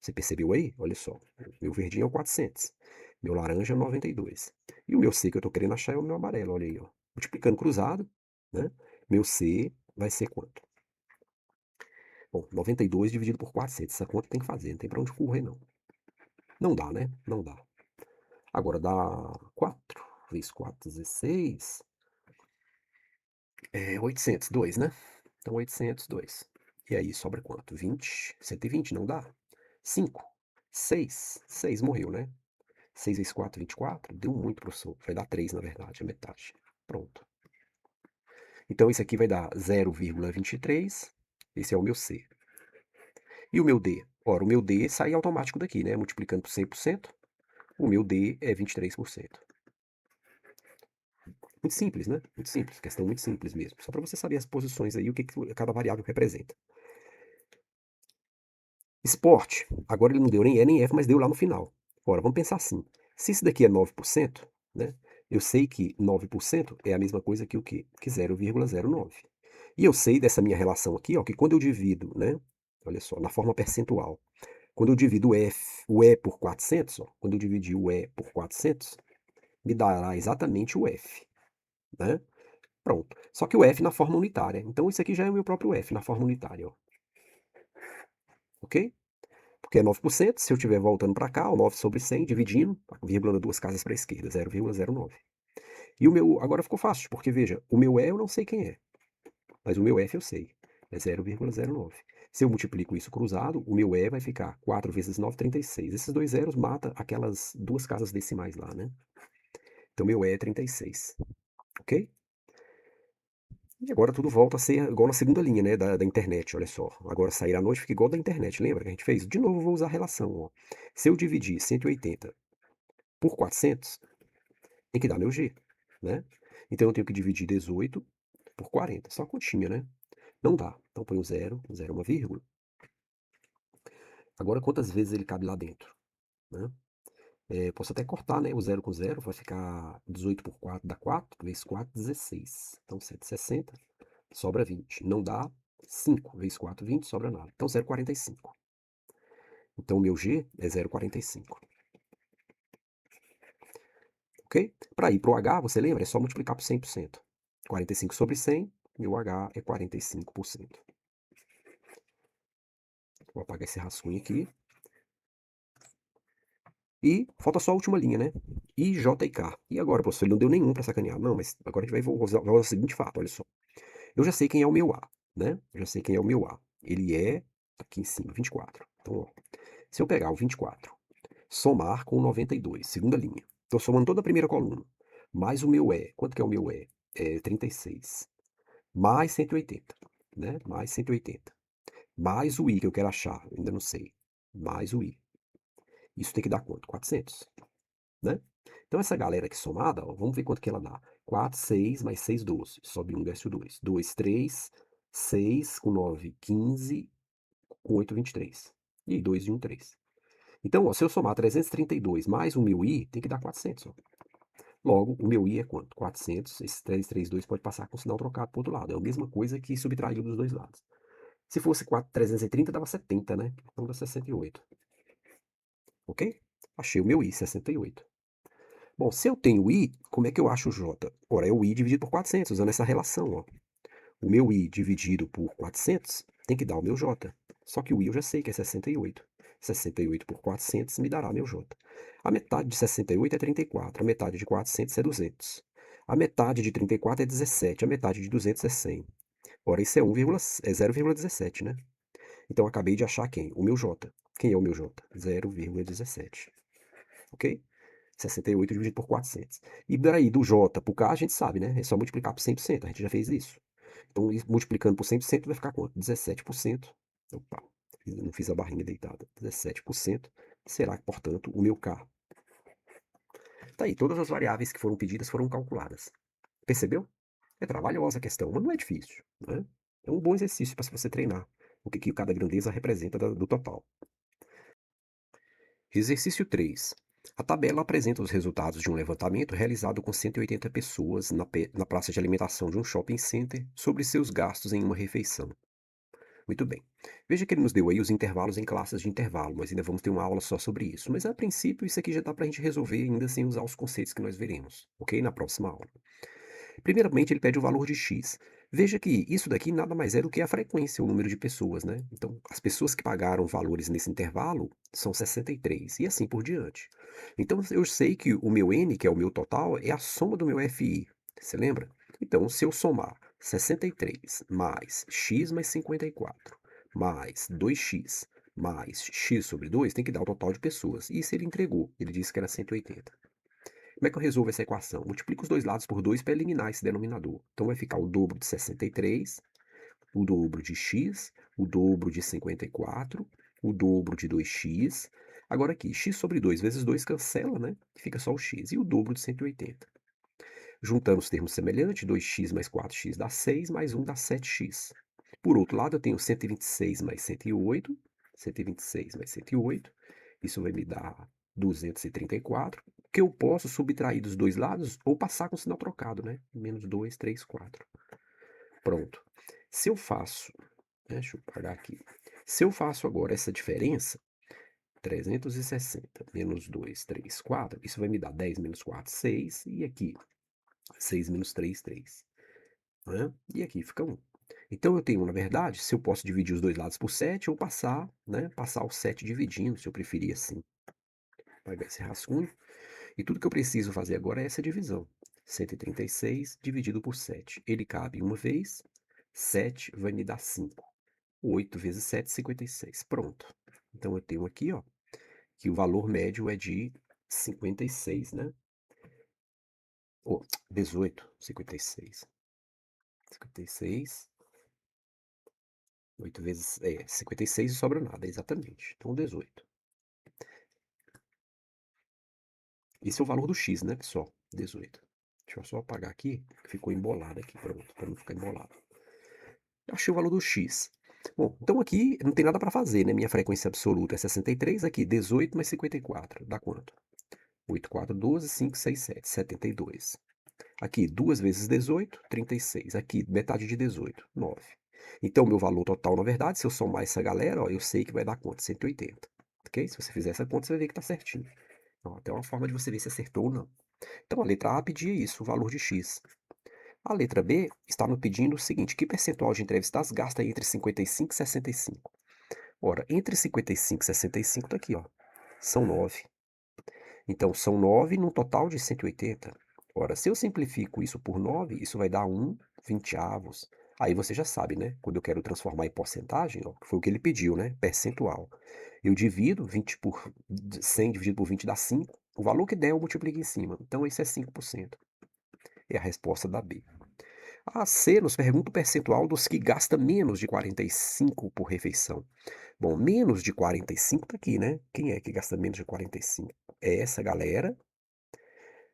Você percebeu aí? Olha só. Meu verdinho é o 400. Meu laranja é o 92. E o meu C que eu estou querendo achar é o meu amarelo. Olha aí, ó. Multiplicando cruzado, né? Meu C vai ser quanto? Bom, 92 dividido por 400. Essa conta tem que fazer, não tem para onde correr, não. Não dá, né? Não dá. Agora dá 4 vezes 4, 16. É 802, né? Então 802. E aí sobra quanto? 20? 120? Não dá? 5? 6? 6 morreu, né? 6 vezes 4, 24. Deu muito, professor. Vai dar 3, na verdade, a metade. Pronto. Então, isso aqui vai dar 0,23. Esse é o meu C. E o meu D? Ora, o meu D sai automático daqui, né? Multiplicando por 100%. O meu D é 23%. Muito simples, né? Muito simples. Questão muito simples mesmo. Só para você saber as posições aí, o que cada variável representa. Esporte. Agora ele não deu nem E nem F, mas deu lá no final. Ora, vamos pensar assim. Se isso daqui é 9%, né? Eu sei que 9% é a mesma coisa que o quê? Que 0,09. E eu sei dessa minha relação aqui, ó, que quando eu divido, né? Olha só, na forma percentual. Quando eu divido o E por 400, ó, quando eu dividir o E por 400, me dará exatamente o F, né? Pronto. Só que o F na forma unitária. Então isso aqui já é o meu próprio F na forma unitária, ó. Ok? Porque é 9%, se eu estiver voltando para cá, o 9 sobre 100, dividindo, a vírgula duas casas para a esquerda, 0,09. E o meu, agora ficou fácil, porque veja, o meu E eu não sei quem é, mas o meu F eu sei, é 0,09. Se eu multiplico isso cruzado, o meu E vai ficar 4 vezes 9, 36. Esses dois zeros matam aquelas duas casas decimais lá, né? Então, meu E é 36, ok? E agora tudo volta a ser igual na segunda linha, né, da internet, olha só. Agora sair à noite fica igual da internet, lembra que a gente fez? De novo, eu vou usar a relação, ó. Se eu dividir 180 por 400, tem que dar meu G, né? Então eu tenho que dividir 18 por 40, só a continha, né? Não dá. Então põe um zero, uma vírgula. Agora quantas vezes ele cabe lá dentro, né? Posso até cortar, né? O zero com zero vai ficar 18 por 4 dá 4, vezes 4, 16. Então 160, sobra 20. Não dá 5 vezes 4, 20, sobra nada. Então 0,45. Então o meu G é 0,45. Ok? Para ir para o H, você lembra? É só multiplicar por 100%. 45 sobre 100, meu H é 45%. Vou apagar esse rascunho aqui. E falta só a última linha, né? I, J e K. E agora, professor, ele não deu nenhum para sacanear. Não, mas agora a gente vai usar o seguinte fato, olha só. Eu já sei quem é o meu A, né? Eu já sei quem é o meu A. Ele é, tá aqui em cima, 24. Então, ó, se eu pegar o 24, somar com o 92, segunda linha. Estou somando toda a primeira coluna. Mais o meu E. Quanto que é o meu E? É 36. Mais 180, né? Mais 180. Mais o I que eu quero achar, eu ainda não sei. Mais o I. Isso tem que dar quanto? 400, né? Então essa galera aqui somada, ó, vamos ver quanto que ela dá. 4, 6, mais 6, 12. Sobe 1, desce o 2. 2, 3, 6, com 9, 15, com 8, 23. E 2 e 1, 3. Então, ó, se eu somar 332 mais o meu I, tem que dar 400. Ó. Logo, o meu I é quanto? 400. Esse 332 pode passar com sinal trocado para o outro lado. É a mesma coisa que subtraiu dos dois lados. Se fosse 330, dava 70, né? Então dá 68. Ok? Achei o meu I, 68. Bom, se eu tenho I, como é que eu acho o J? Ora, é o I dividido por 400, usando essa relação, ó. O meu I dividido por 400 tem que dar o meu J. Só que o I eu já sei que é 68. 68 por 400 me dará meu J. A metade de 68 é 34. A metade de 400 é 200. A metade de 34 é 17. A metade de 200 é 100. Ora, isso é 0,17, né? Então, eu acabei de achar quem? O meu J. Quem é o meu J? 0,17. Ok? 68 dividido por 400. E daí, do J para o K, a gente sabe, né? É só multiplicar por 100%. A gente já fez isso. Então, multiplicando por 100% vai ficar quanto? 17%. Opa, não fiz a barrinha deitada. 17% será, portanto, o meu K. Tá aí, todas as variáveis que foram pedidas foram calculadas. Percebeu? É trabalhosa a questão, mas não é difícil, né? É um bom exercício para você treinar o que cada grandeza representa do total. Exercício 3. A tabela apresenta os resultados de um levantamento realizado com 180 pessoas na praça de alimentação de um shopping center sobre seus gastos em uma refeição. Muito bem. Veja que ele nos deu aí os intervalos em classes de intervalo, mas ainda vamos ter uma aula só sobre isso. Mas a princípio isso aqui já dá para a gente resolver ainda sem usar os conceitos que nós veremos, ok? Na próxima aula. Primeiramente, ele pede o valor de x. Veja que isso daqui nada mais é do que a frequência, o número de pessoas, né? Então, as pessoas que pagaram valores nesse intervalo são 63, e assim por diante. Então, eu sei que o meu n, que é o meu total, é a soma do meu fi. Você lembra? Então, se eu somar 63 mais x mais 54 mais 2x mais x sobre 2, tem que dar o total de pessoas. E isso ele entregou. Ele disse que era 180. Como é que eu resolvo essa equação? Multiplico os dois lados por 2 para eliminar esse denominador. Então vai ficar o dobro de 63, o dobro de x, o dobro de 54, o dobro de 2x. Agora aqui, x sobre 2 vezes 2 cancela, né? Fica só o x. E o dobro de 180. Juntando os termos semelhantes, 2x mais 4x dá 6, mais 1 dá 7x. Por outro lado, eu tenho 126 mais 108, 126 mais 108, isso vai me dar 234, que eu posso subtrair dos dois lados ou passar com o sinal trocado, né? Menos 2, 3, 4. Pronto. Se eu faço, deixa eu pagar aqui. Se eu faço agora essa diferença, 360 menos 2, 3, 4, isso vai me dar 10 menos 4, 6, e aqui 6 menos 3, 3. Né? E aqui fica 1. Então eu tenho, na verdade, se eu posso dividir os dois lados por 7 ou passar, né, passar o 7 dividindo, se eu preferir assim. Vai ver esse rascunho. E tudo que eu preciso fazer agora é essa divisão. 136 dividido por 7. Ele cabe uma vez, 7 vai me dar 5. 8 vezes 7, 56. Pronto. Então eu tenho aqui, ó, que o valor médio é de 56, né? Ou 18, 56. 56, 8 vezes, 56 e sobra nada, exatamente. Então 18. Esse é o valor do x, né, pessoal? 18. Deixa eu só apagar aqui, que ficou embolado aqui, pronto, para não ficar embolado. Achei o valor do x. Bom, então aqui não tem nada para fazer, né? Minha frequência absoluta é 63, aqui 18 mais 54, dá quanto? 8, 4, 12, 5, 6, 7, 72. Aqui, 2 vezes 18, 36. Aqui, metade de 18, 9. Então, meu valor total, na verdade, se eu somar essa galera, ó, eu sei que vai dar quanto? 180. Ok? Se você fizer essa conta, você vai ver que está certinho. Então, até uma forma de você ver se acertou ou não. Então, a letra A pedia isso, o valor de x. A letra B está me pedindo o seguinte: que percentual de entrevistados gasta entre 55 e 65? Ora, entre 55 e 65 está aqui, ó. São 9. Então, são 9 num total de 180. Ora, se eu simplifico isso por 9, isso vai dar 1 vinteavos. Aí você já sabe, né? Quando eu quero transformar em porcentagem, ó, foi o que ele pediu, né? Percentual. Eu divido 20 por 100 dividido por 20 dá 5. O valor que der eu multiplico em cima. Então, isso é 5%. É a resposta da B. A C nos pergunta o percentual dos que gasta menos de 45 por refeição. Bom, menos de 45 tá aqui, né? Quem é que gasta menos de 45? É essa galera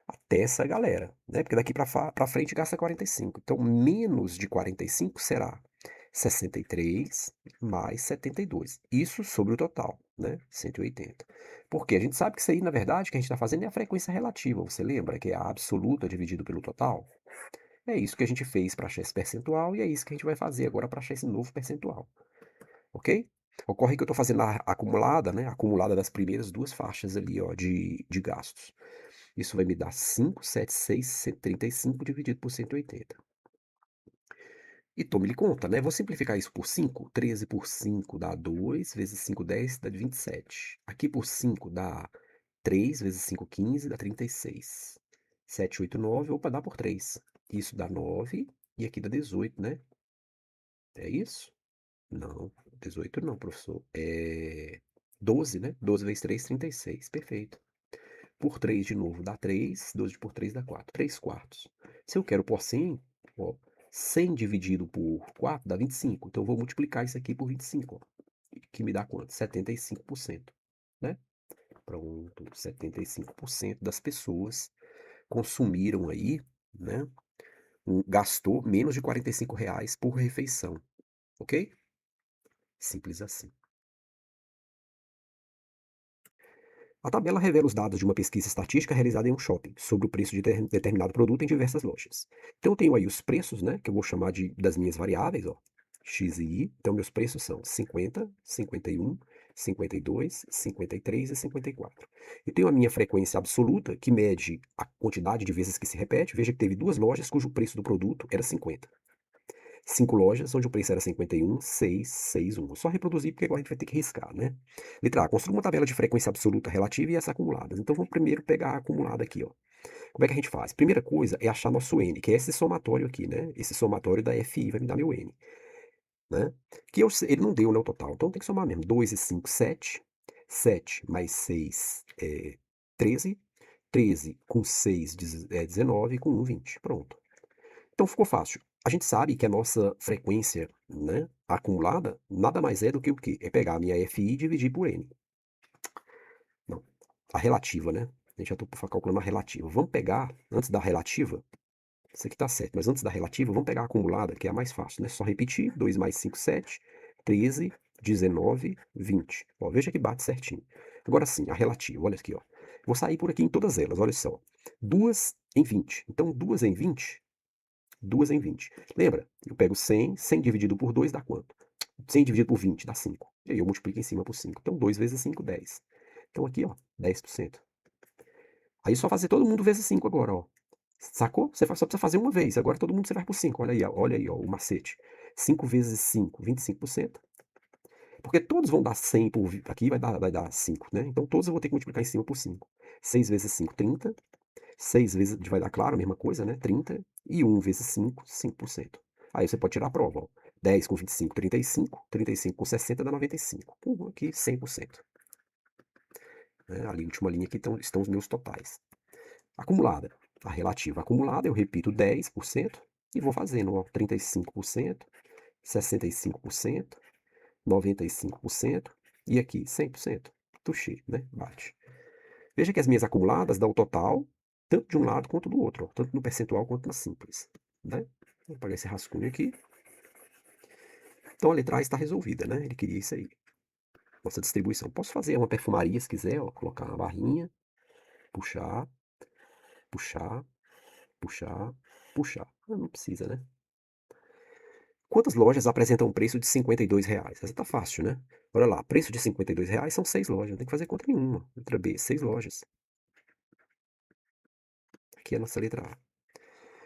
até essa galera, né? Porque daqui para frente gasta 45. Então, menos de 45 será 63 mais 72. Isso sobre o total, né? 180. Porque a gente sabe que isso aí, na verdade, que a gente está fazendo é a frequência relativa. Você lembra que é a absoluta dividido pelo total? É isso que a gente fez para achar esse percentual e é isso que a gente vai fazer agora para achar esse novo percentual. Ok? Ocorre que eu estou fazendo a acumulada, né? A acumulada das primeiras duas faixas ali, ó, de gastos. Isso vai me dar 576,35 dividido por 180. E tome-lhe conta, né? Vou simplificar isso por 5. 13 por 5 dá 2, vezes 5, 10, dá 27. Aqui por 5 dá 3, vezes 5, 15, dá 36. 7, 8, 9, opa, dá por 3. Isso dá 9 e aqui dá 18, né? É isso? Não, 18 não, professor. É 12, né? 12 vezes 3, 36. Perfeito. Por 3 de novo dá 3, 12 por 3 dá 4, 3 quartos. Se eu quero por 100, ó, 100 dividido por 4 dá 25. Então eu vou multiplicar isso aqui por 25, ó, que me dá quanto? 75%, né? Pronto, 75% das pessoas consumiram aí, né? Gastou menos de R$ 45 por refeição, ok? Simples assim. A tabela revela os dados de uma pesquisa estatística realizada em um shopping sobre o preço de determinado produto em diversas lojas. Então eu tenho aí os preços, né, que eu vou chamar das minhas variáveis, ó, x e y. Então meus preços são 50, 51, 52, 53 e 54. E tenho a minha frequência absoluta, que mede a quantidade de vezes que se repete. Veja que teve duas lojas cujo preço do produto era 50. 5 lojas, onde o preço era 51, 6, 6, 1. Só reproduzir, porque agora a gente vai ter que riscar, né? Letra A, construa uma tabela de frequência absoluta relativa e as acumuladas. Então, vamos primeiro pegar a acumulada aqui, ó. Como é que a gente faz? Primeira coisa é achar nosso N, que é esse somatório aqui, né? Esse somatório da FI vai me dar meu N, né? Ele não deu, né, o total. Então, tem que somar mesmo. 2 e 5, 7. 7 mais 6 é 13. 13 com 6 é 19 e com 1, 20. Pronto. Então ficou fácil. A gente sabe que a nossa frequência, né, acumulada nada mais é do que o quê? É pegar a minha FI e dividir por N. Não, a relativa, né? A gente já estou calculando a relativa. Vamos pegar, antes da relativa, isso aqui está certo, mas antes da relativa, vamos pegar a acumulada, que é a mais fácil, né? Só repetir, 2 mais 5, 7, 13, 19, 20. Ó, veja que bate certinho. Agora sim, a relativa, olha aqui, ó. Vou sair por aqui em todas elas, olha só. 2 em 20. Então, 2 em 20 2 em 20. Lembra? Eu pego 100, 100 dividido por 2 dá quanto? 100 dividido por 20 dá 5. E aí eu multiplico em cima por 5. Então 2 vezes 5, 10. Então aqui, ó, 10%. Aí só fazer todo mundo vezes 5 agora, ó. Sacou? Você só precisa fazer uma vez. Agora todo mundo você vai por 5. Olha aí, ó, o macete. 5 vezes 5, 25%. Porque todos vão dar 100 por... Aqui vai dar 5, né? Então todos eu vou ter que multiplicar em cima por 5. 6 vezes 5, 30. 6 vezes, vai dar claro, a mesma coisa, né? 30. E 1 vezes 5, 5%. Aí você pode tirar a prova, ó. 10 com 25, 35. 35 com 60 dá 95. Aqui 100%. Ali, última linha aqui estão os meus totais. Acumulada. A relativa acumulada, eu repito 10% e vou fazendo, ó, 35%, 65%, 95% e aqui 100%. Tuxi, né? Bate. Veja que as minhas acumuladas dão o total, tanto de um lado quanto do outro, ó, tanto no percentual quanto na simples. Né? Vou pegar esse rascunho aqui. Então a letra A está resolvida, né? Ele queria isso aí. Nossa distribuição. Posso fazer uma perfumaria se quiser, ó, colocar uma barrinha, puxar, puxar, puxar, puxar. Não precisa, né? Quantas lojas apresentam um preço de R$ 52? Essa tá fácil, né? Olha lá, preço de R$ 52 são 6 lojas. Não tem que fazer conta nenhuma. Letra B, 6 lojas. Aqui é a nossa letra A.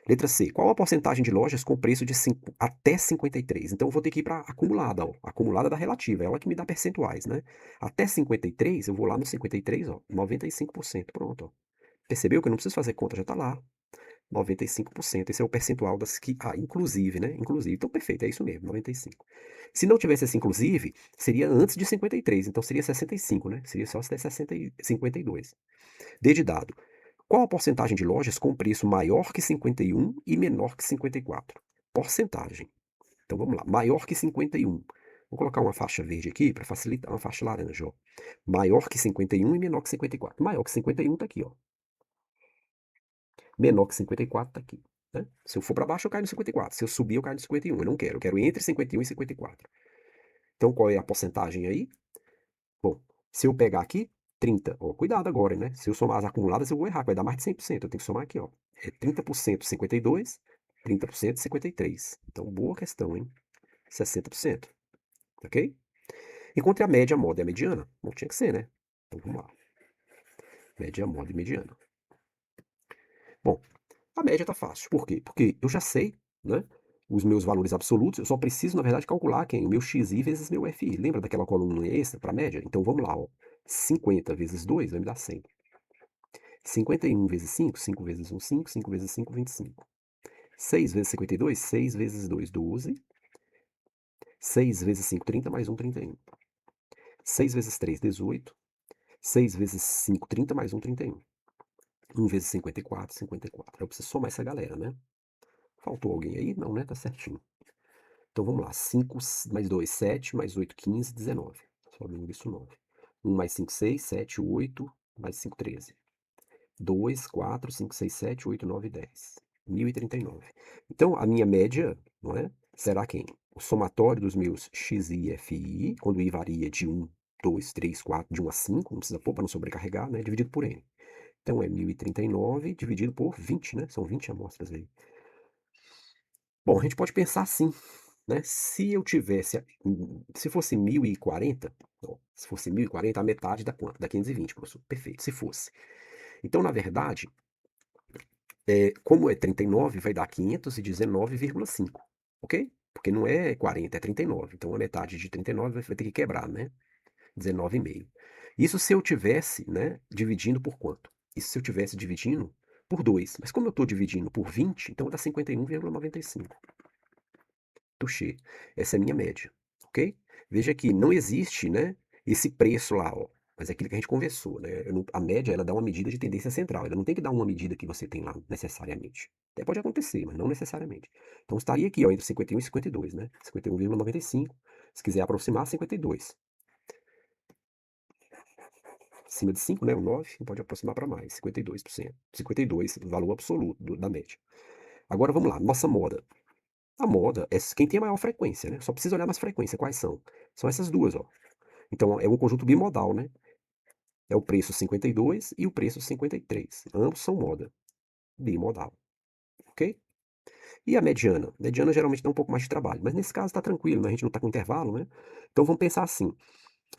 Letra C. Qual a porcentagem de lojas com preço de até 53? Então eu vou ter que ir para acumulada, ó. Acumulada da relativa, é ela que me dá percentuais, né? Até 53, eu vou lá no 53, ó, 95%. Pronto, ó. Percebeu que eu não preciso fazer conta, já está lá. 95%. Esse é o percentual das que. Ah, inclusive, né? Inclusive. Então, perfeito, é isso mesmo, 95. Se não tivesse esse inclusive, seria antes de 53, então seria 65, né? Seria só se der 52. D de dado. Qual a porcentagem de lojas com preço maior que 51 e menor que 54? Porcentagem. Então vamos lá. Maior que 51. Vou colocar uma faixa verde aqui para facilitar, uma faixa laranja. Ó. Maior que 51 e menor que 54. Maior que 51 está aqui. Ó. Menor que 54 está aqui. Né? Se eu for para baixo, eu caio no 54. Se eu subir, eu caio no 51. Eu não quero. Eu quero entre 51 e 54. Então qual é a porcentagem aí? Bom, se eu pegar aqui, 30. Ó, cuidado agora, né? Se eu somar as acumuladas, eu vou errar, vai dar mais de 100%. Eu tenho que somar aqui, ó. É 30% 52, 30% 53. Então, boa questão, hein? 60%. Ok? Encontre a média, a moda e a mediana. Não tinha que ser, né? Então, vamos lá. Média, moda e mediana. Bom, a média tá fácil. Por quê? Porque eu já sei, né? Os meus valores absolutos, eu só preciso, na verdade, calcular quem? O meu XI vezes meu FI. Lembra daquela coluna extra para média? Então vamos lá, ó. 50 vezes 2 vai me dar 100. 51 vezes 5, 5 vezes 1, 5, 5 vezes 5, 25. 6 vezes 52, 6 vezes 2, 12. 6 vezes 5, 30, mais 1, 31. 6 vezes 3, 18. 6 vezes 5, 30, mais 1, 31. 1 vezes 54, 54. Eu preciso somar essa galera, né? Faltou alguém aí? Não, né? Tá certinho. Então vamos lá. 5 mais 2, 7, mais 8, 15, 19. Somente isso, 9. 1 mais 5, 6, 7, 8, mais 5, 13. 2, 4, 5, 6, 7, 8, 9, 10. 1039. Então, a minha média, não é? Será quem? O somatório dos meus XI e FI, quando o I varia de 1, 2, 3, 4, de 1 a 5, não precisa pôr para não sobrecarregar, né? Dividido por N. Então, é 1039 dividido por 20, né? São 20 amostras aí. Bom, a gente pode pensar assim, né? Se eu tivesse, se fosse 1040, ó, se fosse 1040, a metade da quanto? Da 520, professor. Perfeito, se fosse. Então, na verdade, como é 39, vai dar 519,5, ok? Porque não é 40, é 39. Então a metade de 39 vai ter que quebrar, né? 19,5. Isso se eu tivesse, né, dividindo por quanto? Isso se eu tivesse dividindo por 2. Mas como eu estou dividindo por 20, então dá 51,95. Tuxê. Essa é a minha média, ok? Veja que não existe, né, esse preço lá, ó. Mas é aquilo que a gente conversou, né? A média, ela dá uma medida de tendência central. Ela não tem que dar uma medida que você tem lá, necessariamente. Até pode acontecer, mas não necessariamente. Então, estaria aqui, ó, entre 51 e 52, né? 51,95. Se quiser aproximar, 52. Acima de 5, né? O 9, pode aproximar para mais, 52%. 52, valor absoluto da média. Agora, vamos lá. Nossa moda. A moda é quem tem a maior frequência, né? Só precisa olhar nas frequências. Quais são? São essas duas, ó. Então, é um conjunto bimodal, né? É o preço 52 e o preço 53. Ambos são moda. Bimodal. Ok? E a mediana? A mediana geralmente dá um pouco mais de trabalho. Mas nesse caso está tranquilo, né? A gente não está com intervalo, né? Então vamos pensar assim.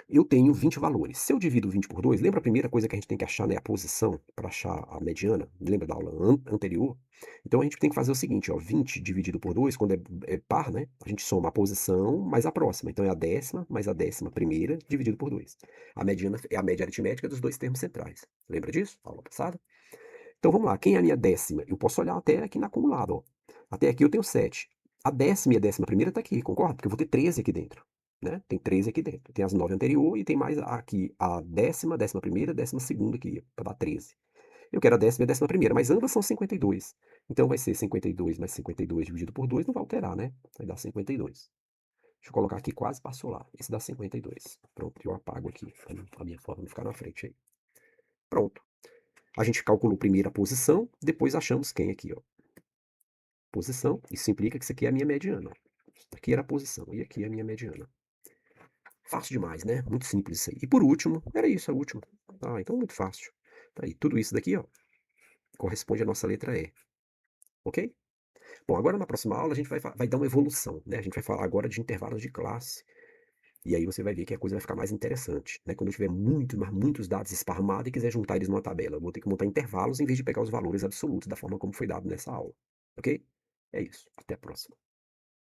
Eu tenho 20 valores. Se eu divido 20 por 2, lembra a primeira coisa que a gente tem que achar, né? A posição para achar a mediana? Lembra da aula anterior? Então a gente tem que fazer o seguinte, ó. 20 dividido por 2, quando é par, né? A gente soma a posição mais a próxima. Então é a décima mais a 11ª dividido por 2. A mediana é a média aritmética dos dois termos centrais. Lembra disso? Aula passada? Então vamos lá. Quem é a minha décima? Eu posso olhar até aqui na acumulada, ó. Até aqui eu tenho 7. A décima e a 11ª tá aqui, concorda? Porque eu vou ter 13 aqui dentro, né? Tem 13 aqui dentro. Tem as 9 anterior e tem mais aqui a décima, 11ª, 12ª aqui, para dar 13. Eu quero a décima e a 11ª, mas ambas são 52. Então vai ser 52 mais 52 dividido por 2, não vai alterar, né? Vai dar 52. Deixa eu colocar aqui, quase passou lá. Esse dá 52. Pronto, eu apago aqui, para a minha forma não ficar na frente aí. Pronto. A gente calculou primeiro a posição, depois achamos quem aqui, ó. Posição, isso implica que isso aqui é a minha mediana. Aqui era a posição e aqui é a minha mediana. Fácil demais, né? Muito simples isso aí. E por último, era isso, é o último. Ah, então muito fácil. Tá aí, tudo isso daqui, ó, corresponde à nossa letra E, ok? Bom, agora na próxima aula a gente vai dar uma evolução, né? A gente vai falar agora de intervalos de classe. E aí você vai ver que a coisa vai ficar mais interessante, né? Quando eu tiver muitos, mas muitos dados esparramados e quiser juntar eles numa tabela, eu vou ter que montar intervalos em vez de pegar os valores absolutos da forma como foi dado nessa aula, ok? É isso. Até a próxima.